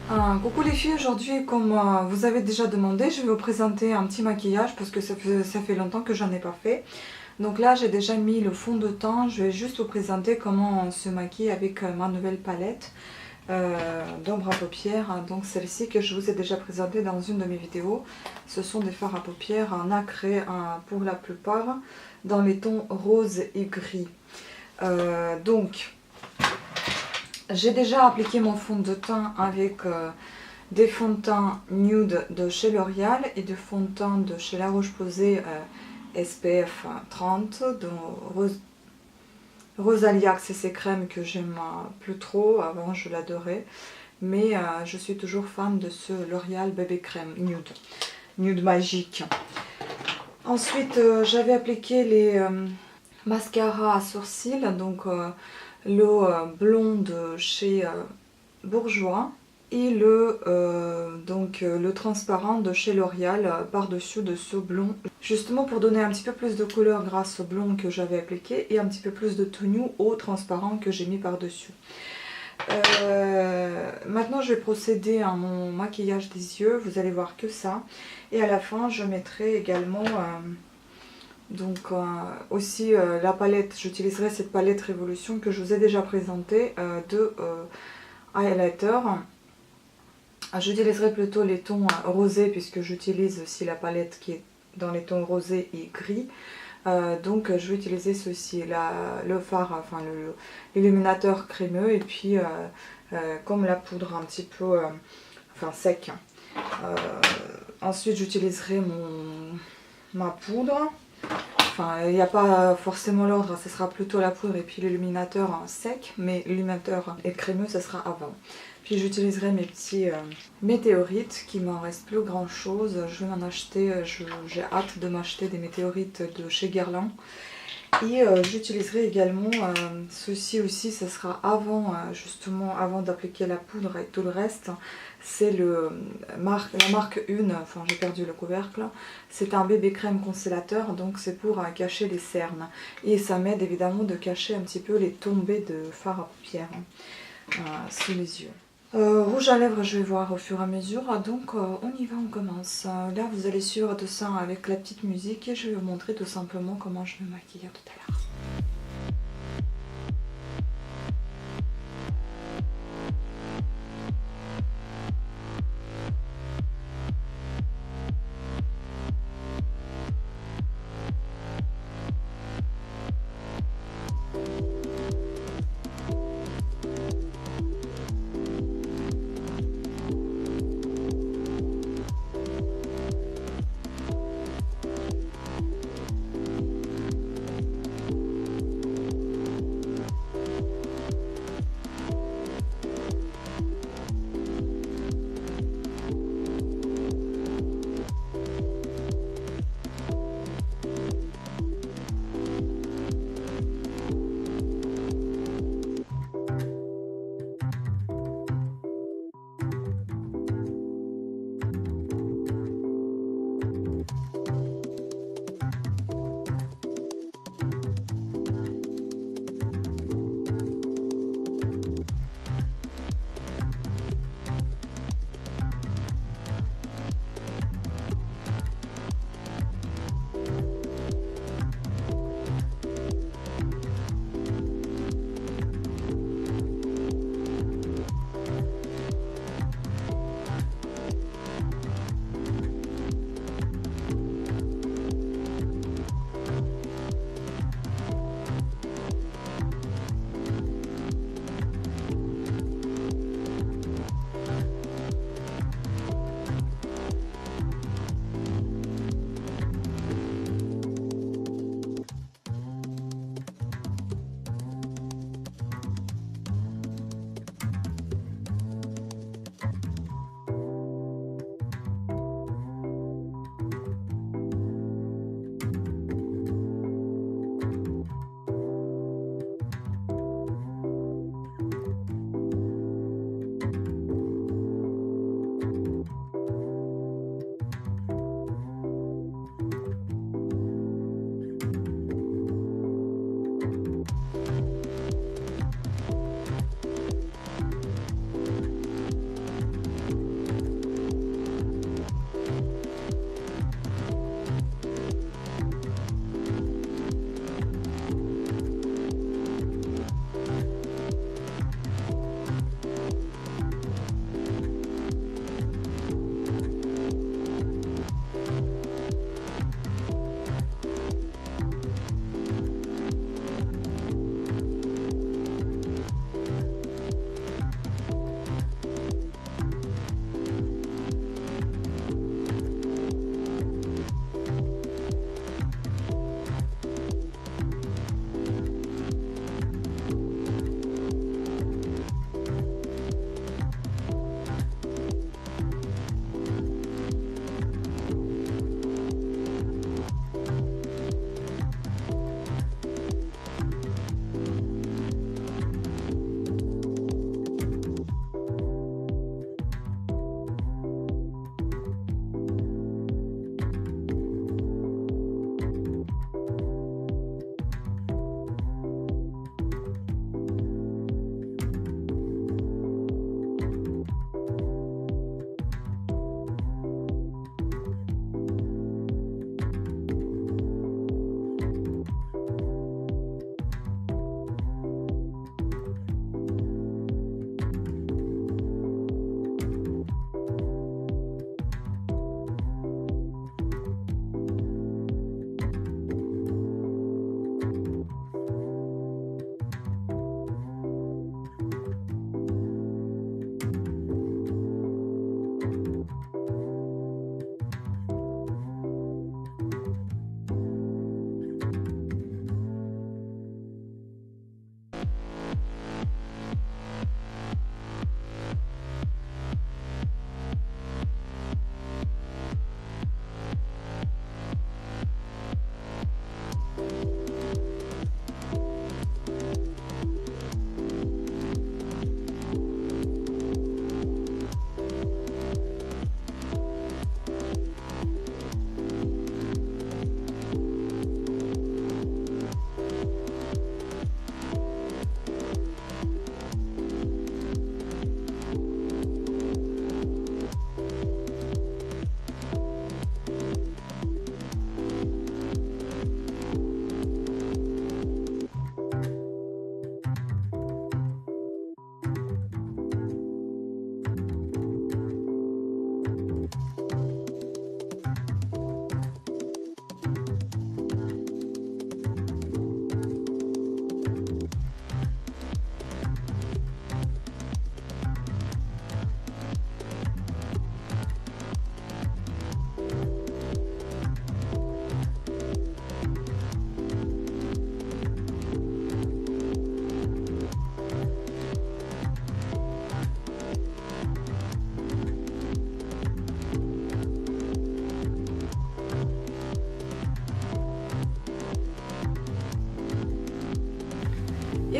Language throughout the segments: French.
Coucou les filles, aujourd'hui comme vous avez déjà demandé, je vais vous présenter un petit maquillage parce que ça fait longtemps que j'en ai pas fait. Donc là j'ai déjà mis le fond de teint, je vais juste vous présenter comment on se maquille avec ma nouvelle palette d'ombre à paupières. Donc celle-ci que je vous ai déjà présentée dans une de mes vidéos, ce sont des fards à paupières nacrés pour la plupart dans les tons rose et gris. Donc j'ai déjà appliqué mon fond de teint avec des fonds de teint nude de chez L'Oréal et des fonds de teint de chez La Roche-Posay SPF 30 de Rosalia CC Crème que j'aime plus trop. Avant je l'adorais, mais je suis toujours fan de ce L'Oréal Bébé Crème nude magique. Ensuite j'avais appliqué les mascaras à sourcils, donc le blond de chez Bourjois et le transparent de chez L'Oréal par-dessus de ce blond, justement pour donner un petit peu plus de couleur grâce au blond que j'avais appliqué et un petit peu plus de tenue au transparent que j'ai mis par-dessus. Maintenant je vais procéder à mon maquillage des yeux, vous allez voir que ça, et à la fin je mettrai également aussi la palette. J'utiliserai cette palette Révolution que je vous ai déjà présentée de highlighter. J'utiliserai plutôt les tons rosés puisque j'utilise aussi la palette qui est dans les tons rosés et gris. Donc je vais utiliser ceci, le fard, enfin l'illuminateur crémeux et puis comme la poudre un petit peu sec. Ensuite j'utiliserai ma poudre. Enfin, il n'y a pas forcément l'ordre, ce sera plutôt la poudre et puis l'illuminateur sec, mais l'illuminateur et crémeux, ce sera avant. Puis j'utiliserai mes petits météorites, qui m'en reste plus grand chose. Je vais m'en acheter, j'ai hâte de m'acheter des météorites de chez Guerlain. Et j'utiliserai également ceci aussi, ce sera avant, justement avant d'appliquer la poudre et tout le reste. C'est la marque 1, enfin j'ai perdu le couvercle. C'est un bébé crème concealer, donc c'est pour cacher les cernes. Et ça m'aide évidemment de cacher un petit peu les tombées de fard à paupières sous les yeux. Rouge à lèvres, je vais voir au fur et à mesure. Donc on y va, on commence. Là vous allez suivre tout ça avec la petite musique et je vais vous montrer tout simplement comment je me maquille tout à l'heure.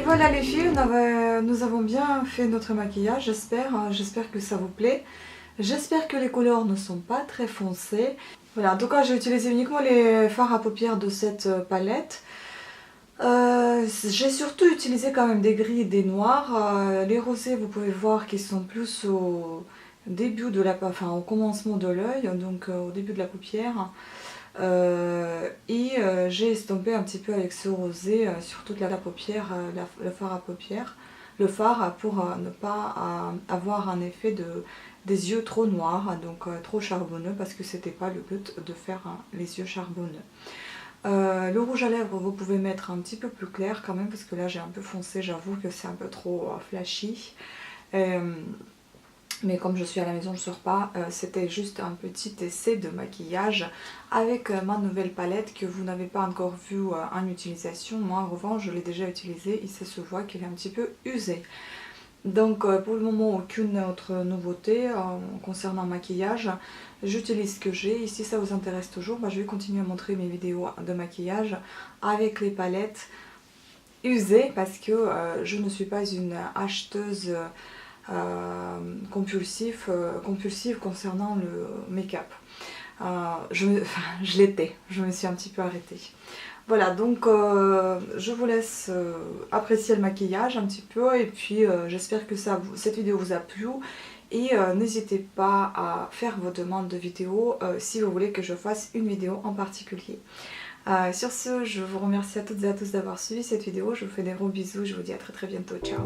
voilà les filles, nous avons bien fait notre maquillage, j'espère que ça vous plaît. J'espère que les couleurs ne sont pas très foncées. Voilà, en tout cas j'ai utilisé uniquement les fards à paupières de cette palette. J'ai surtout utilisé quand même des gris et des noirs. Les rosés, vous pouvez voir qu'ils sont plus au début de la, enfin au commencement de l'œil, donc au début de la paupière. J'ai estompé un petit peu avec ce rosé sur toute la paupière, le fard à paupières, le fard pour ne pas avoir un effet des yeux trop noirs, donc trop charbonneux, parce que c'était pas le but de faire les yeux charbonneux. Le rouge à lèvres, vous pouvez mettre un petit peu plus clair quand même, parce que là j'ai un peu foncé, j'avoue que c'est un peu trop flashy. Mais comme je suis à la maison, je ne sors pas, c'était juste un petit essai de maquillage avec ma nouvelle palette que vous n'avez pas encore vue en utilisation. Moi en revanche, je l'ai déjà utilisée et ça se voit qu'elle est un petit peu usée. Donc pour le moment, aucune autre nouveauté concernant le maquillage. J'utilise ce que j'ai. Et si ça vous intéresse toujours, je vais continuer à montrer mes vidéos de maquillage avec les palettes usées parce que je ne suis pas une acheteuse compulsive concernant le make-up. Je l'étais, je me suis un petit peu arrêtée. Voilà, donc je vous laisse apprécier le maquillage un petit peu et puis j'espère que cette vidéo vous a plu et n'hésitez pas à faire vos demandes de vidéos si vous voulez que je fasse une vidéo en particulier. Sur ce, je vous remercie à toutes et à tous d'avoir suivi cette vidéo, je vous fais des gros bisous, je vous dis à très bientôt, ciao.